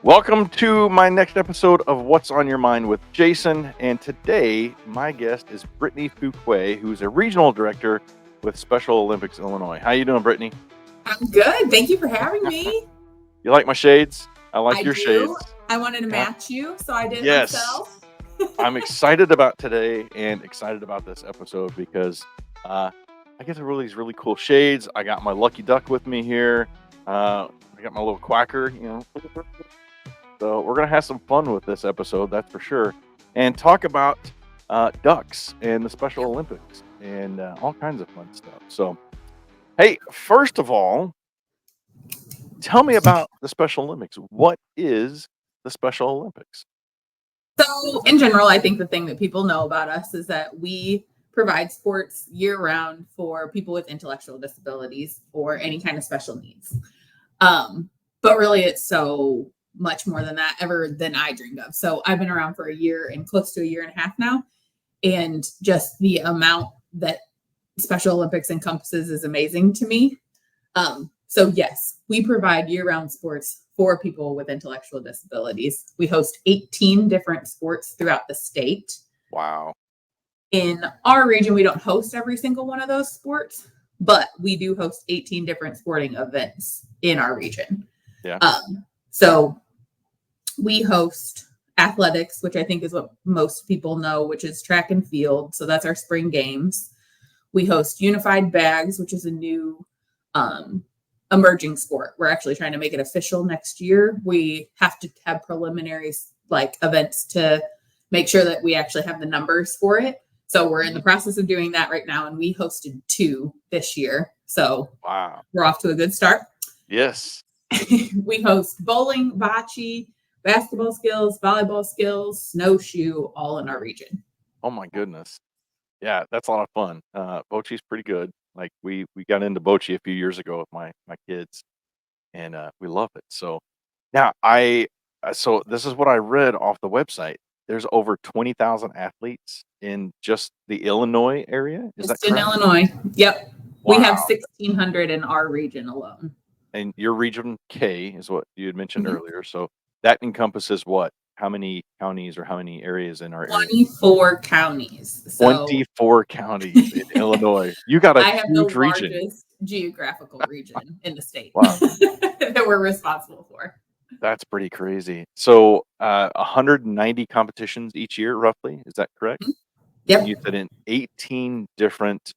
Welcome to my next episode of What's on Your Mind with Jason. And today, my guest is Brittany Fuquay, who's a regional director with Special Olympics Illinois. How you doing, Brittany? I'm good. Thank you for having me. You like my shades? I like your do. shades. I wanted to match you, so I did it Yes. myself. I'm excited about today and excited about this episode because I get to wear these really cool shades. I got my lucky duck with me here. I got my little quacker, So we're going to have some fun with this episode, that's for sure, and talk about ducks and the Special Olympics and all kinds of fun stuff. So, hey, first of all, tell me about the Special Olympics. What is the Special Olympics? So, in general, I think the thing that people know about us is that we provide sports year-round for people with intellectual disabilities or any kind of special needs. But really, it's so much more than that ever than I dreamed of. So I've been around for a year and close to a year and a half now. And just the amount that Special Olympics encompasses is amazing to me. So yes, we provide year-round sports for people with intellectual disabilities. We host 18 different sports throughout the state. Wow. In our region, we don't host every single one of those sports, but we do host 18 different sporting events in our region. Yeah. So we host athletics, which I think is what most people know, which is track and field. So that's our spring games. We host unified bags, which is a new emerging sport. We're actually trying to make it official next year. We have to have preliminary events to make sure that we actually have the numbers for it. So we're in the process of doing that right now. And we hosted 2 this year. So wow, we're off to a good start. Yes. We host bowling, bocce, basketball skills, volleyball skills, snowshoe, all in our region. Oh my goodness. Yeah, that's a lot of fun. Bocce's pretty good. Like we got into bocce a few years ago with my kids, and we love it. So now so this is what I read off the website. There's over 20,000 athletes in just the Illinois area. Is that correct? In Illinois. Yep. Wow. We have 1,600 in our region alone. And your region K is what you had mentioned earlier. So that encompasses what? How many counties or how many areas in our area? 24 counties. So 24 counties in Illinois. You got a huge region. I have the largest geographical region in the state. Wow. That we're responsible for. That's pretty crazy. So 190 competitions each year, roughly. Is that correct? Yep. And you said in 18 different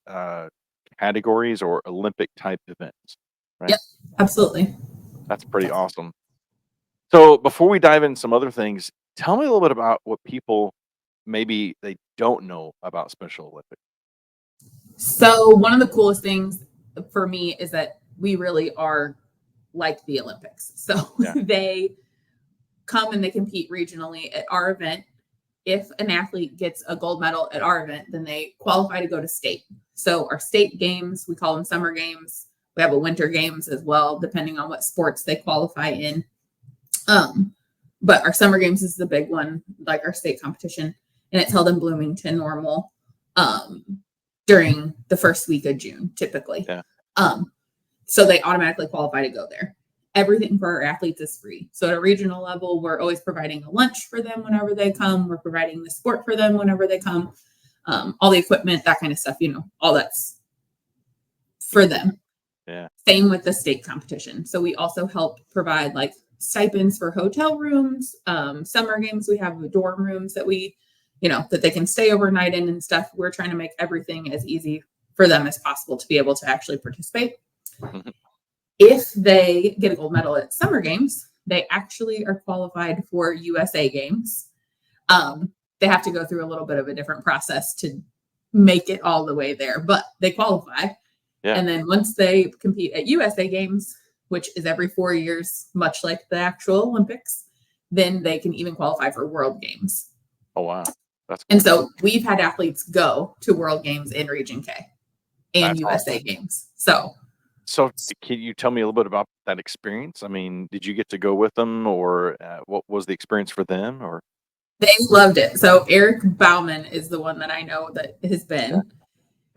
categories or Olympic type events, right? Yep, absolutely. That's pretty awesome. So before we dive into some other things, tell me a little bit about what people maybe they don't know about Special Olympics. So one of the coolest things for me is that we really are like the Olympics. So they come and they compete regionally at our event. If an athlete gets a gold medal at our event, then they qualify to go to state. So our state games, we call them summer games. We have a winter games as well, depending on what sports they qualify in. But our summer games is the big one, like our state competition, and it's held in Bloomington normal during the first week of June, typically. Yeah. So they automatically qualify to go there. Everything for our athletes is free. So at a regional level, we're always providing a lunch for them whenever they come. We're providing the sport for them whenever they come. All the equipment, that kind of stuff, all that's for them. Yeah. Same with the state competition. So we also help provide stipends for hotel rooms. Summer games, we have dorm rooms that we, that they can stay overnight in and stuff. We're trying to make everything as easy for them as possible to be able to actually participate. If they get a gold medal at summer games, they actually are qualified for USA games. They have to go through a little bit of a different process to make it all the way there, but they qualify. Yeah. And then once they compete at USA games, which is every 4 years, much like the actual Olympics, then they can even qualify for World Games. Oh, wow. That's cool. And so we've had athletes go to World Games in Region K and That's USA awesome. Games. So can you tell me a little bit about that experience? I mean, did you get to go with them, or what was the experience for them? Or they loved it. So Eric Bauman is the one that I know that has been.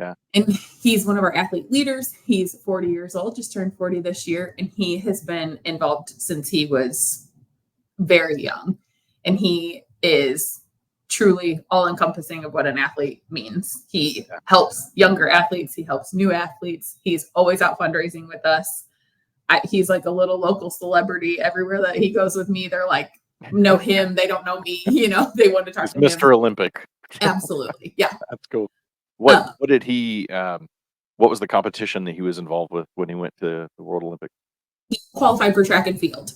Yeah. And he's one of our athlete leaders. He's 40 years old, just turned 40 this year. And he has been involved since he was very young. And he is truly all encompassing of what an athlete means. He helps younger athletes. He helps new athletes. He's always out fundraising with us. He's like a little local celebrity everywhere that he goes with me. They're like, know him. They don't know me. They want to talk to him. Mr. Olympic. Absolutely. Yeah. That's cool. What did he, what was the competition that he was involved with when he went to the World Olympics? He qualified for track and field.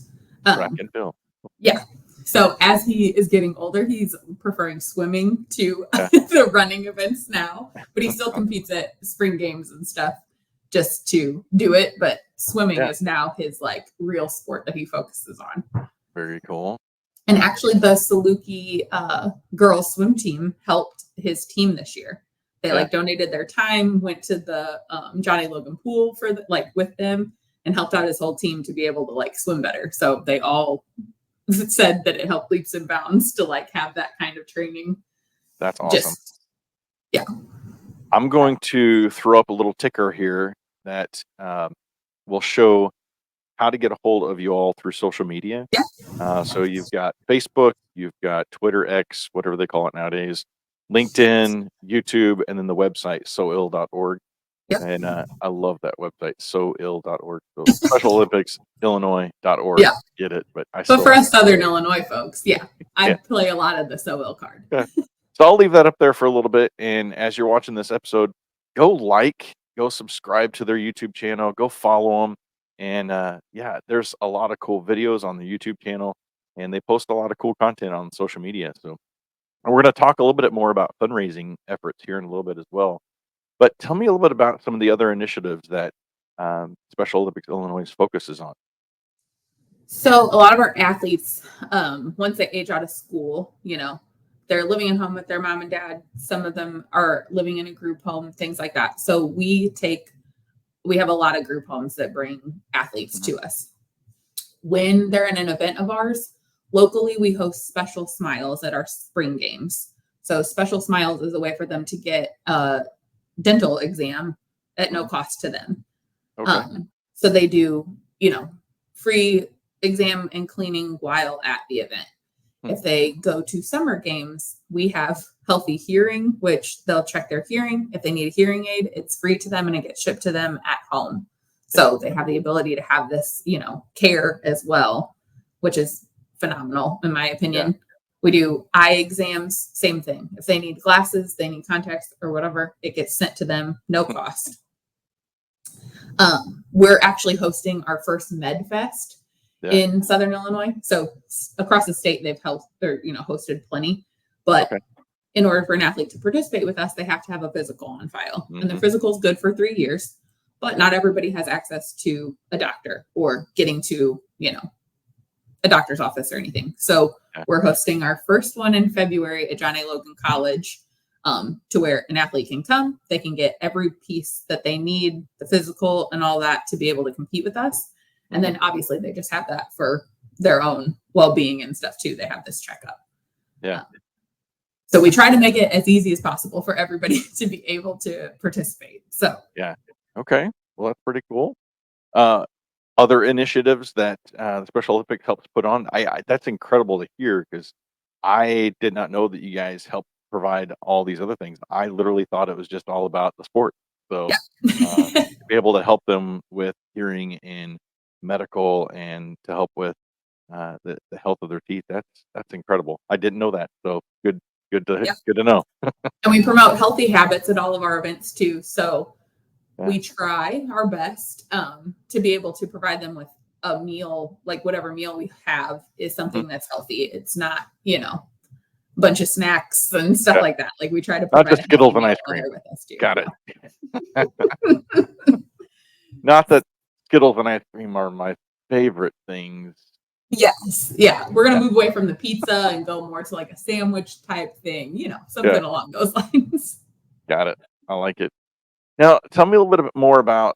Track and field. Yeah. So as he is getting older, he's preferring swimming to the running events now, but he still competes at spring games and stuff just to do it. But swimming is now his like real sport that he focuses on. Very cool. And actually the Saluki girls swim team helped his team this year. They like donated their time, went to the Johnny Logan pool for with them and helped out his whole team to be able to like swim better. So they all said that it helped leaps and bounds to like have that kind of training. That's awesome. Yeah. I'm going to throw up a little ticker here that will show how to get a hold of you all through social media. Yeah. So you've got Facebook, you've got Twitter, X, whatever they call it nowadays, LinkedIn, YouTube, and then the website, soill.org. Yep. And I love that website, soill.org. So Special Olympics, Illinois.org. Yeah. Get it. But for us Southern Illinois folks, I play a lot of the SoIll card. So I'll leave that up there for a little bit. And as you're watching this episode, go subscribe to their YouTube channel, go follow them. And there's a lot of cool videos on the YouTube channel, and they post a lot of cool content on social media. So we're going to talk a little bit more about fundraising efforts here in a little bit as well. But tell me a little bit about some of the other initiatives that Special Olympics Illinois focuses on. So a lot of our athletes, once they age out of school, they're living at home with their mom and dad. Some of them are living in a group home, things like that. So we have a lot of group homes that bring athletes to us. When they're in an event of ours, locally, we host Special Smiles at our spring games. So Special Smiles is a way for them to get a dental exam at no cost to them. Okay. So they do, free exam and cleaning while at the event. If they go to summer games, we have healthy hearing, which they'll check their hearing. If they need a hearing aid, it's free to them and it gets shipped to them at home. So they have the ability to have this, care as well, which is phenomenal in my opinion. Yeah. We do eye exams, same thing. If they need glasses, they need contacts or whatever, it gets sent to them, no cost. We're actually hosting our first Med Fest in Southern Illinois. So across the state, they've hosted plenty, but in order for an athlete to participate with us, they have to have a physical on file. And the physical is good for 3 years, but not everybody has access to a doctor or getting to, a doctor's office or anything. So we're hosting our first one in February at John A. Logan College, to where an athlete can come, they can get every piece that they need, the physical and all that to be able to compete with us. And then obviously they just have that for their own well-being and stuff too. They have this checkup. Yeah. So we try to make it as easy as possible for everybody to be able to participate. So yeah. Okay. Well, that's pretty cool. Other initiatives that the Special Olympics helps put on, I that's incredible to hear, because I did not know that you guys help provide all these other things. I literally thought it was just all about the sport. So to be able to help them with hearing and medical and to help with the health of their teeth, that's incredible. I didn't know that. So good to know. And we promote healthy habits at all of our events too. So we try our best to be able to provide them with a meal, like whatever meal we have is something that's healthy. It's not, a bunch of snacks and stuff like that. Like we try to provide not just Skittles and ice cream. With us too. Got it. Not that Skittles and ice cream are my favorite things. Yes. Yeah. We're going to move away from the pizza and go more to like a sandwich type thing, something along those lines. Got it. I like it. Now, tell me a little bit more about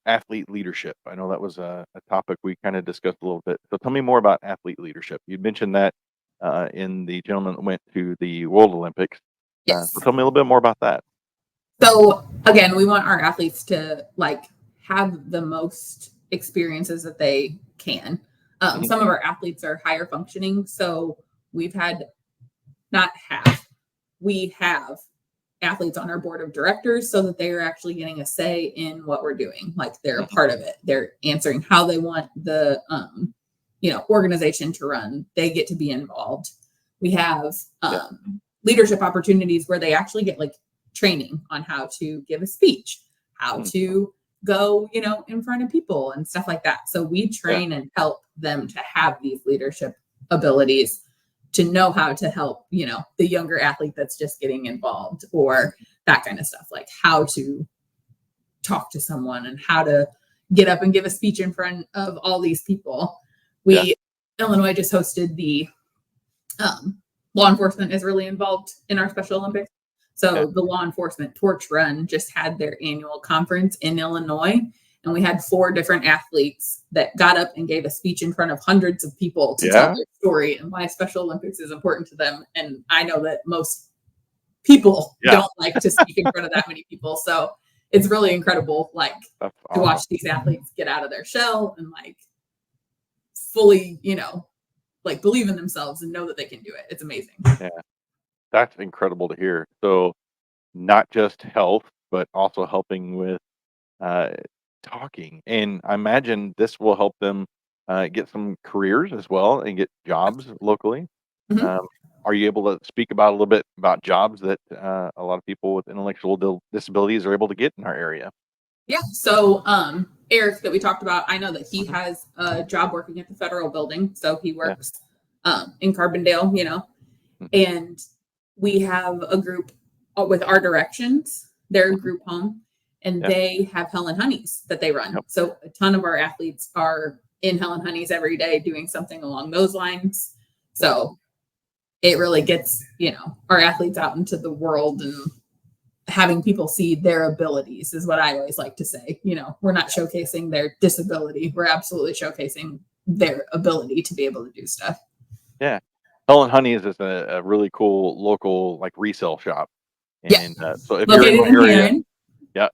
athlete leadership. I know that was a topic we kind of discussed a little bit. So tell me more about athlete leadership. You mentioned that in the gentleman that went to the World Olympics. Yes. So tell me a little bit more about that. So again, we want our athletes to have the most experiences that they can. Some of our athletes are higher functioning. So we have athletes on our board of directors so that they are actually getting a say in what we're doing. Like they're a part of it. They're answering how they want the, organization to run. They get to be involved. We have leadership opportunities where they actually get like training on how to give a speech, how to go, in front of people and stuff like that. So we train and help them to have these leadership abilities to know how to help, the younger athlete that's just getting involved or that kind of stuff, like how to talk to someone and how to get up and give a speech in front of all these people. Illinois just hosted the law enforcement is really involved in our Special Olympics. So the law enforcement torch run just had their annual conference in Illinois. And we had 4 different athletes that got up and gave a speech in front of hundreds of people to tell their story and why Special Olympics is important to them. And I know that most people don't like to speak in front of that many people. So it's really incredible, like to watch these athletes get out of their shell and like fully, like believe in themselves and know that they can do it. It's amazing. Yeah, that's incredible to hear. So not just health, but also helping with talking. And I imagine this will help them get some careers as well and get jobs locally. Are you able to speak about a little bit about jobs that a lot of people with intellectual disabilities are able to get in our area? Yeah. So Eric that we talked about, I know that he has a job working at the federal building. So he works in Carbondale, and we have a group with our directions, their group home, and they have Helen Honeys that they run. So a ton of our athletes are in Helen Honeys every day doing something along those lines. So it really gets, our athletes out into the world and having people see their abilities is what I always like to say. We're not showcasing their disability. We're absolutely showcasing their ability to be able to do stuff. Yeah. Helen Honeys is a really cool local like resale shop. And so if you're in my area,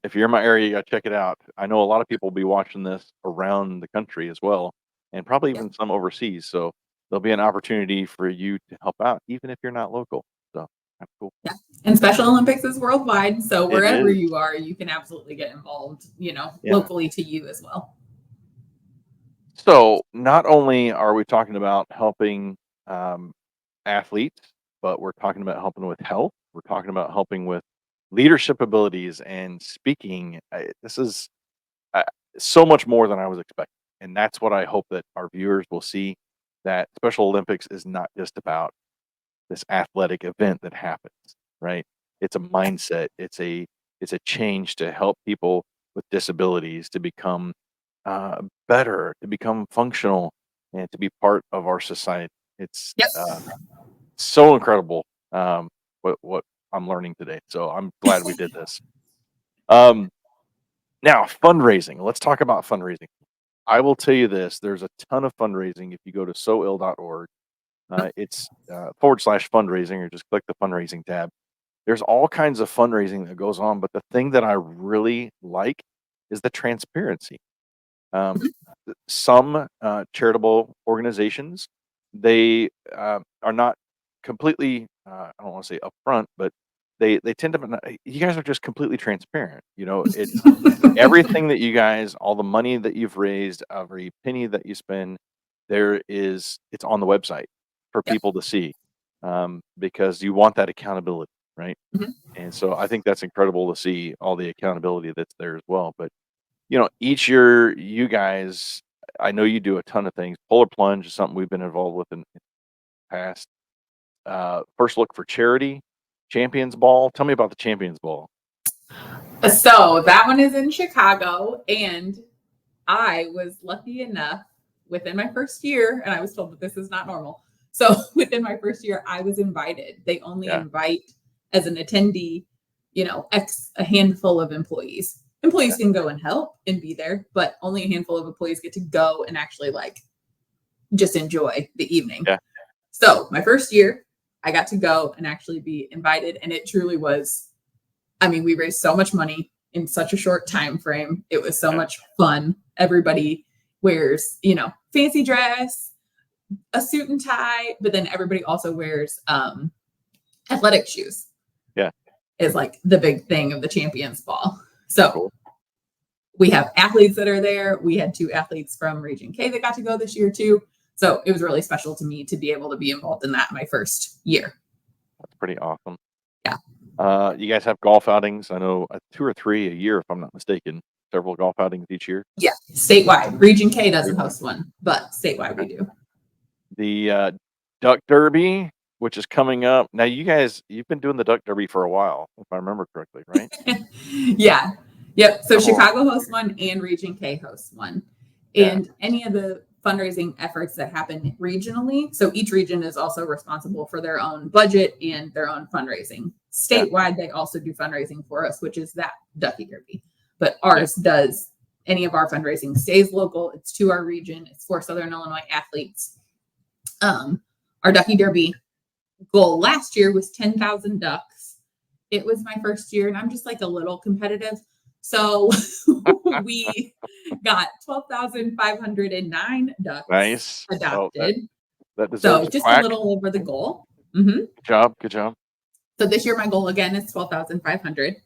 if you're in my area, you got to check it out. I know a lot of people will be watching this around the country as well, and probably even some overseas. So there'll be an opportunity for you to help out, even if you're not local. So that's cool. Yeah. And Special Olympics is worldwide. So wherever you are, you can absolutely get involved, locally to you as well. So not only are we talking about helping athletes, but we're talking about helping with health. We're talking about helping with leadership abilities and speaking. This is so much more than I was expecting. And that's what I hope that our viewers will see, that Special Olympics is not just about this athletic event that happens, right? It's a mindset. It's a change to help people with disabilities to become better, to become functional, and to be part of our society. It's so incredible what I'm learning today. So I'm glad we did this. Now, fundraising. Let's talk about fundraising. I will tell you this. There's a ton of fundraising if you go to soill.org. It's /fundraising, or just click the fundraising tab. There's all kinds of fundraising that goes on, but the thing that I really like is the transparency. Some charitable organizations, they are not completely, I don't want to say upfront, but they tend to, you guys are just completely transparent. It's everything that you guys, all the money that you've raised, every penny that you spend, it's on the website for people to see, because you want that accountability, right? And so I think that's incredible to see all the accountability that's there as well. But each year, you guys, I know you do a ton of things. Polar Plunge is something we've been involved with in the past. First Look for Charity, Champions Ball. Tell me about the Champions Ball. So that one is in Chicago, and I was lucky enough within my first year, and I was told that this is not normal. So within my first year, I was invited. They only invite as an attendee, a handful of employees. Employees can go and help and be there, but only a handful of employees get to go and actually just enjoy the evening. So my first year, I got to go and actually be invited, and it truly was, we raised so much money in such a short time frame. It was so much fun. Everybody wears, fancy dress, a suit and tie, but then everybody also wears athletic shoes. Yeah. Is like the big thing of the Champions Ball. So Cool. we have athletes that are there. We had 2 athletes from Region K that got to go this year too. So it was really special to me to be able to be involved in that my first year. That's pretty awesome. Yeah. You guys have golf outings. I know 2 or 3 a year, if I'm not mistaken. Several golf outings each year. Yeah, statewide. Region K doesn't host one, but statewide we do. The Duck Derby, which is coming up. Now, you've been doing the Duck Derby for a while, if I remember correctly, right? Yeah. Yep. So Cool. Chicago hosts one and Region K hosts one. And any of the fundraising efforts that happen regionally. So each region is also responsible for their own budget and their own fundraising. Statewide, they also do fundraising for us, which is that Ducky Derby. But ours does, any of our fundraising stays local. It's to our region. It's for Southern Illinois athletes. Our Ducky Derby goal last year was 10,000 ducks. It was my first year, and I'm just like a little competitive. So we got 12,509 ducks adopted. That deserves just a little over the goal. Mm-hmm. Good job. So this year my goal again is 12,500.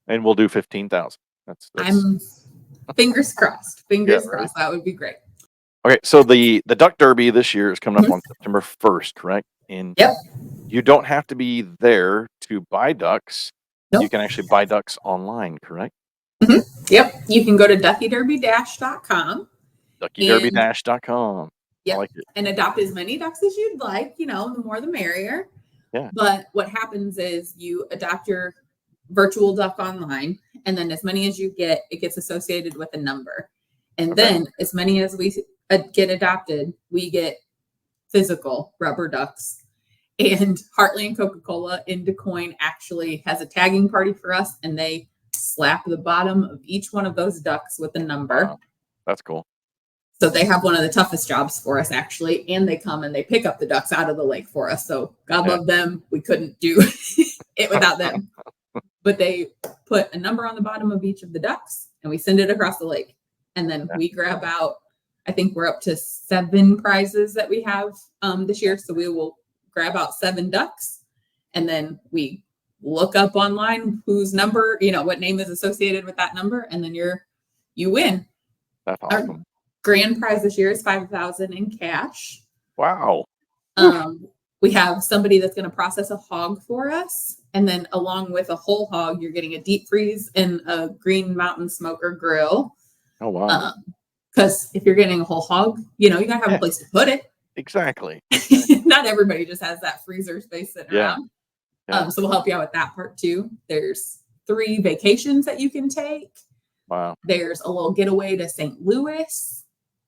And we'll do 15,000. That's I'm fingers crossed. Fingers crossed. That would be great. Okay, so the Duck Derby this year is coming up on September 1st, correct? And you don't have to be there to buy ducks. Nope. You can actually buy ducks online, correct? Mm-hmm. Yep. You can go to duckyderby-.com. Duckyderby-.com. Yep. I like it. And adopt as many ducks as you'd like. The more the merrier. Yeah. But what happens is you adopt your virtual duck online, and then as many as you get, it gets associated with a number. And then as many as we get adopted, we get physical rubber ducks. And Heartland Coca-Cola in Des Moines actually has a tagging party for us, and they slap the bottom of each one of those ducks with a number. Wow. That's cool. So they have one of the toughest jobs for us, actually, and they come and they pick up the ducks out of the lake for us. So God love them. We couldn't do it without them. But they put a number on the bottom of each of the ducks, and we send it across the lake. And then we grab out, I think we're up to 7 prizes that we have this year. So we will grab out 7 ducks, and then we look up online whose number, what name is associated with that number, and then you win. That's awesome. Our grand prize this year is $5,000 in cash. Wow. We have somebody that's going to process a hog for us, and then along with a whole hog, you're getting a deep freeze and a Green Mountain Smoker grill. Oh wow. Because if you're getting a whole hog, you got to have a place to put it. Exactly. Not everybody just has that freezer space sitting around. So we'll help you out with that part too. There's 3 vacations that you can take. Wow. There's a little getaway to St. Louis.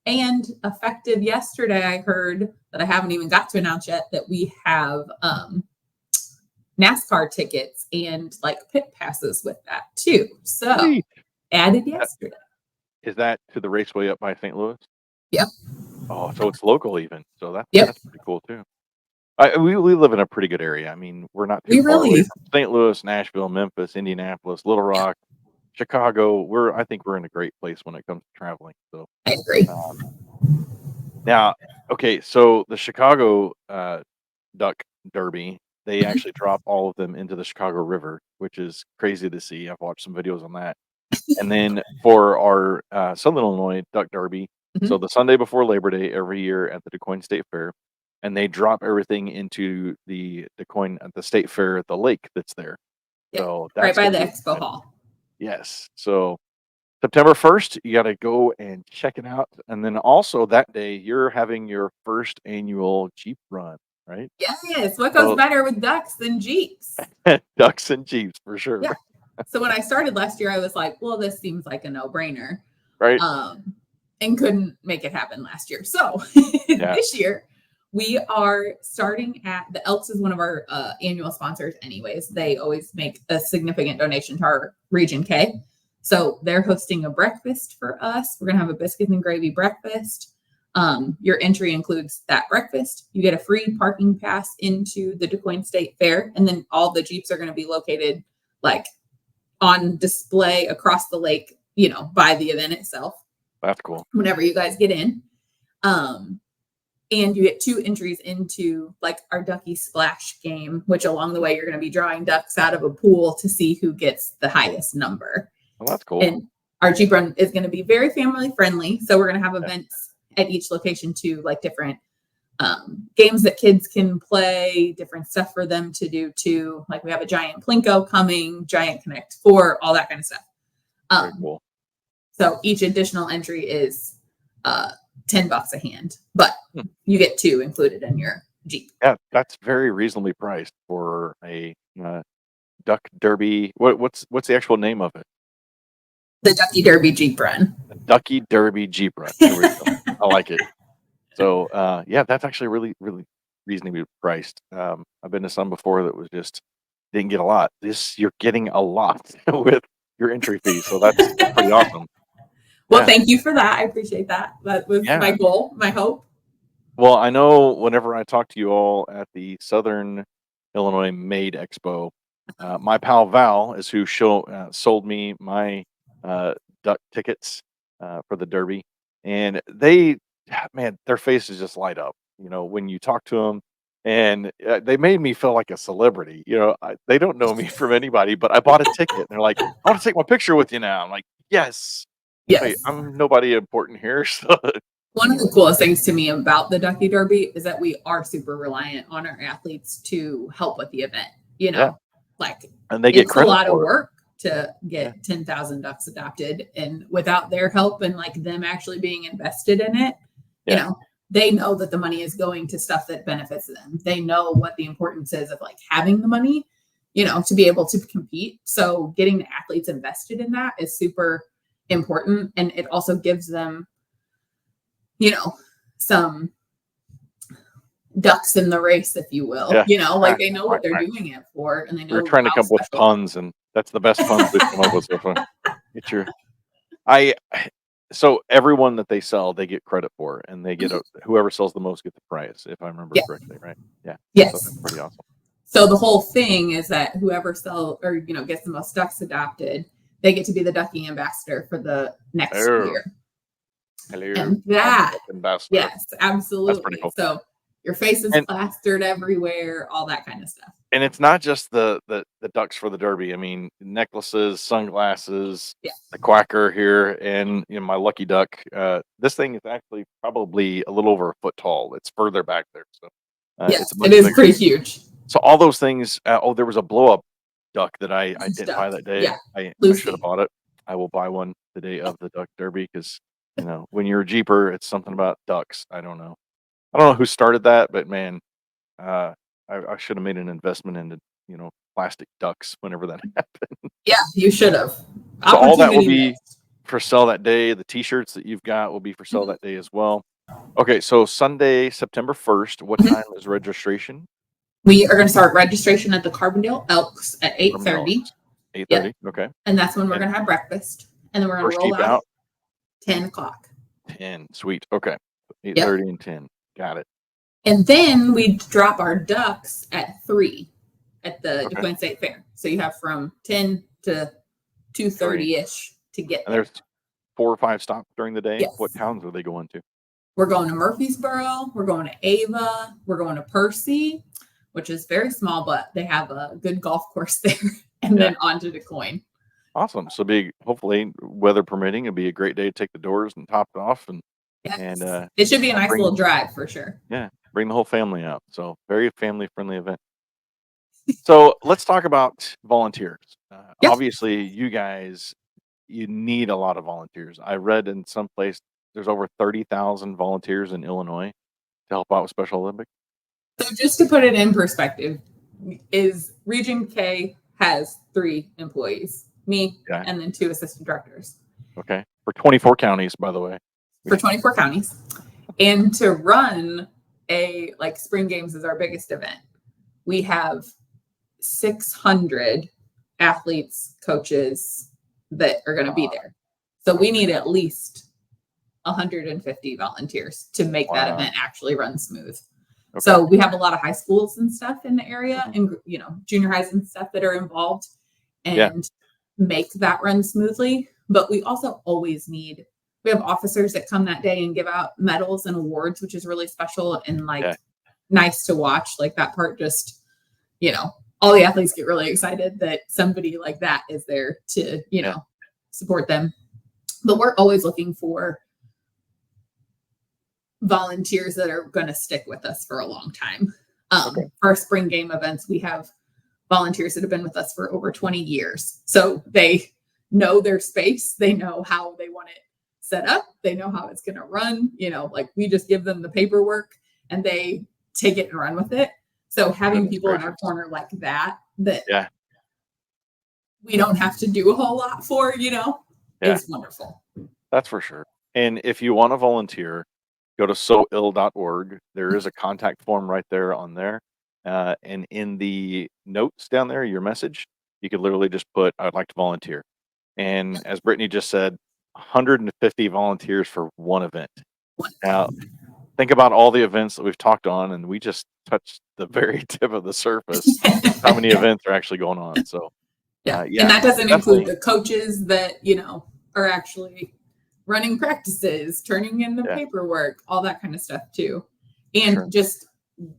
And effective yesterday, I heard that I haven't even got to announce yet that we have NASCAR tickets and like pit passes with that too. So added yesterday. Is that to the raceway up by St. Louis? Yep. Oh, so it's local even. So that's pretty cool too. We live in a pretty good area. I mean, we're not too far away from St. Louis, Nashville, Memphis, Indianapolis, Little Rock, Chicago. I think we're in a great place when it comes to traveling. So I agree. Now, okay, so the Chicago Duck Derby, they actually drop all of them into the Chicago River, which is crazy to see. I've watched some videos on that. And then for our Southern Illinois Duck Derby, so the Sunday before Labor Day every year at the Des Moines State Fair, and they drop everything into the Des Moines at the State Fair at the lake that's there. Yep. So that's right by the expo hall. Yes. So September 1st, you got to go and check it out. And then also that day, you're having your first annual Jeep run, right? Yes. What goes better with ducks than Jeeps? Ducks and Jeeps, for sure. Yeah. So when I started last year, I was like, well, this seems like a no-brainer. Right. And couldn't make it happen last year. So this year, we are starting at the Elks is one of our annual sponsors anyways. They always make a significant donation to our Region K. So they're hosting a breakfast for us. We're going to have a biscuits and gravy breakfast. Your entry includes that breakfast. You get a free parking pass into the Des Moines State Fair. And then all the Jeeps are going to be located like on display across the lake, by the event itself. That's cool. Whenever you guys get in. And you get 2 entries into like our Ducky Splash game, which along the way you're going to be drawing ducks out of a pool to see who gets the highest number. Well, that's cool. And our Jeep run is going to be very family friendly. So we're going to have events at each location too, like different games that kids can play, different stuff for them to do too. Like we have a giant Plinko coming, giant Connect 4, all that kind of stuff. Very cool. So each additional entry is $10 a hand, but you get 2 included in your Jeep. Yeah, that's very reasonably priced for a duck derby. What's the actual name of it? The Ducky Derby Jeep Run. The Ducky Derby Jeep Run. There we go. I like it. So yeah, that's actually really, really reasonably priced. I've been to some before that was just didn't get a lot. This you're getting a lot with your entry fee, so that's pretty awesome. Well, thank you for that. I appreciate that. That was my goal, my hope. Well, I know whenever I talk to you all at the Southern Illinois Maid Expo, my pal Val is who sold me my duck tickets for the Derby, and their faces just light up. When you talk to them, and they made me feel like a celebrity. They don't know me from anybody, but I bought a ticket, and they're like, "I want to take my picture with you now." I'm like, "Yes." Wait, I'm nobody important here. So one of the coolest things to me about the Ducky Derby is that we are super reliant on our athletes to help with the event. And they get credit. It's a lot of work to get 10,000 ducks adopted, and without their help and like them actually being invested in it, they know that the money is going to stuff that benefits them. They know what the importance is of like having the money, to be able to compete. So getting the athletes invested in that is super important, and it also gives them some ducks in the race, if you will. Like they know what they're doing it for, and they know we're trying to come up with puns, and that's the best puns we've come up with so far. So everyone that they sell, they get credit for, and they get whoever sells the most get the prize, if I remember correctly, right? Yeah. Yes. So that's pretty awesome. So the whole thing is that whoever sells or gets the most ducks adopted, they get to be the ducky ambassador for the next year. Hello. And that, yes, absolutely. That's pretty cool. So your face is plastered everywhere, all that kind of stuff. And it's not just the ducks for the Derby. I mean, necklaces, sunglasses, the quacker here, and my lucky duck. This thing is actually probably a little over a foot tall. It's further back there, so yes, it is pretty huge. So all those things. There was a blow up duck that I didn't buy that day. Yeah. I should have bought it. I will buy one the day of the Duck Derby because when you're a Jeeper, it's something about ducks. I don't know who started that, but man, I should have made an investment into plastic ducks whenever that happened. Yeah, you should have. So all that will be for sale that day. The T-shirts that you've got will be for sale that day as well. Okay, so Sunday, September 1st. What time is registration? We are going to start registration at the Carbondale Elks at 8:30. 8:30. Okay. And that's when we're going to have breakfast, and then we're going to roll out 10 o'clock. 10. Sweet. Okay. 8:30 and 10. Got it. And then we drop our ducks at 3 at the DuQuoin State Fair. So you have from 10 to 2:30-ish to get there. And there's 4 or 5 stops during the day. Yes. What towns are they going to? We're going to Murfreesboro. We're going to Ava. We're going to Percy, which is very small, but they have a good golf course there. And then on to DuQuoin. Awesome. So hopefully, weather permitting, it'll be a great day to take the doors and top it off. And it should be a nice little drive for sure. Yeah. Bring the whole family out. So very family friendly event. So let's talk about volunteers. Obviously, you guys, you need a lot of volunteers. I read in some place there's over 30,000 volunteers in Illinois to help out with Special Olympics. So just to put it in perspective, Region K has 3 employees, me, and then 2 assistant directors. Okay. For 24 counties, by the way. For 24 counties. And to run Spring Games is our biggest event. We have 600 athletes, coaches that are going to be there. So we need at least 150 volunteers to make that event actually run smooth. Okay. So we have a lot of high schools and stuff in the area and, junior highs and stuff that are involved. And, yeah, and make that run smoothly. But we also always need We have officers that come that day and give out medals and awards, which is really special and like nice to watch. Like that part just, all the athletes get really excited that somebody like that is there to, support them. But we're always looking for volunteers that are going to stick with us for a long time. For our spring game events, we have volunteers that have been with us for over 20 years. So they know their space. They know how they want it set up. They know how it's going to run. Like we just give them the paperwork and they take it and run with it. So having people in our corner like that we don't have to do a whole lot for, is wonderful. That's for sure. And if you want to volunteer, go to soill.org. There is a contact form right there on there. And in the notes down there, your message, you could literally just put, I'd like to volunteer. And as Brittany just said, 150 volunteers for one event. Now, think about all the events that we've talked on, and we just touched the very tip of the surface. How many events are actually going on? So, and that doesn't include the coaches that, are actually running practices, turning in the paperwork, all that kind of stuff too. And just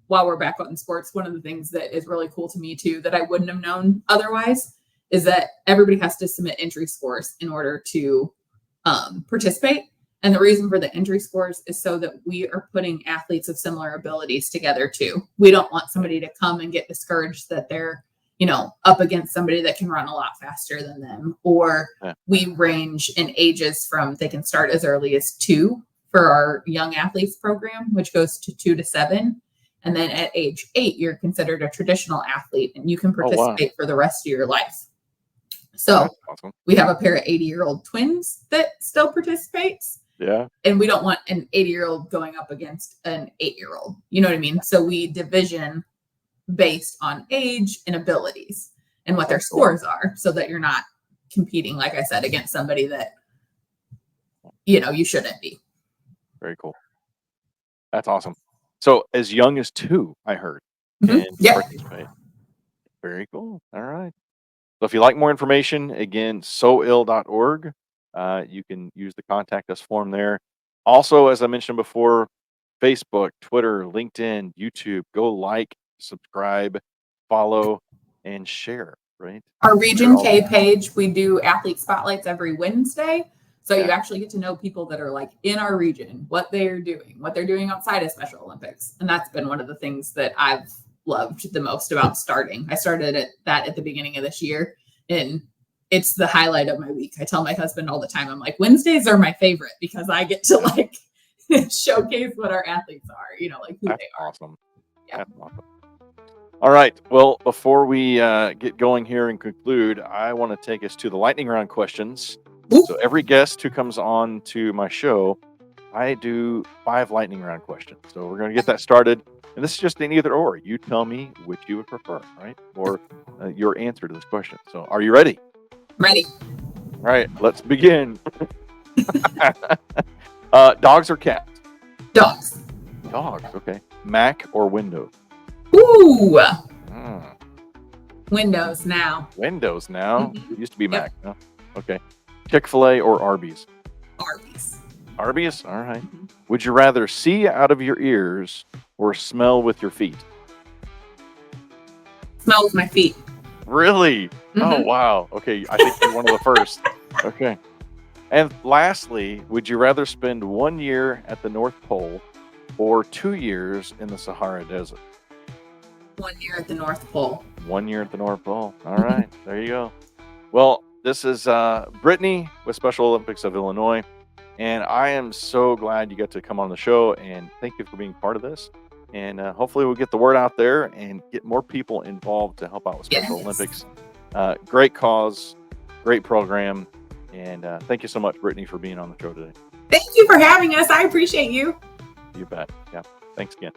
while we're back on sports, one of the things that is really cool to me too, that I wouldn't have known otherwise, is that everybody has to submit entry scores in order to participate. And the reason for the entry scores is so that we are putting athletes of similar abilities together too. We don't want somebody to come and get discouraged that they're, up against somebody that can run a lot faster than them. Or we range in ages from, they can start as early as 2 for our young athletes program, which goes to 2 to 7. And then at age 8, you're considered a traditional athlete and you can participate for the rest of your life. So we have a pair of 80-year-old twins that still participates. Yeah. And we don't want an 80-year-old going up against an 8-year-old. You know what I mean? So we division based on age and abilities and what their scores are, so that you're not competing, like I said, against somebody that, you shouldn't be. Very cool. That's awesome. So as young as 2, I heard. And participate. Very cool. All right. So if you like more information, again, soill.org. You can use the contact us form there. Also, as I mentioned before, Facebook, Twitter, LinkedIn, YouTube, go like, subscribe, follow, and share, right? Our Region K page, we do athlete spotlights every Wednesday. So you actually get to know people that are like in our region, what they're doing outside of Special Olympics. And that's been one of the things that I've loved the most about starting. I started at the beginning of this year, and it's the highlight of my week. I tell my husband all the time, I'm like, Wednesdays are my favorite because I get to like showcase what our athletes are, like who they are. Awesome. Yeah. That's awesome. All right. Well, before we get going here and conclude, I want to take us to the lightning round questions. So every guest who comes on to my show, I do 5 lightning round questions. So we're going to get that started. And this is just an either or. You tell me which you would prefer, right? Or your answer to this question. So are you ready? Ready. All right. Let's begin. Dogs or cats? Dogs. Dogs. Okay. Mac or Windows? Ooh. Windows now. Windows now? It used to be Mac. No? Okay. Chick-fil-A or Arby's? Arby's. Arby's? All right. Would you rather see out of your ears or smell with your feet? Smell with my feet. Really? Oh, wow. Okay. I think you're one of the first. Okay. And lastly, would you rather spend 1 year at the North Pole or 2 years in the Sahara Desert? 1 year at the North Pole. 1 year at the North Pole. All right. There you go. Well, this is Brittany with Special Olympics of Illinois. And I am so glad you got to come on the show. And thank you for being part of this. And hopefully we'll get the word out there and get more people involved to help out with Special Olympics. Great cause, great program. And thank you so much, Brittany, for being on the show today. Thank you for having us. I appreciate you. You bet. Yeah. Thanks again.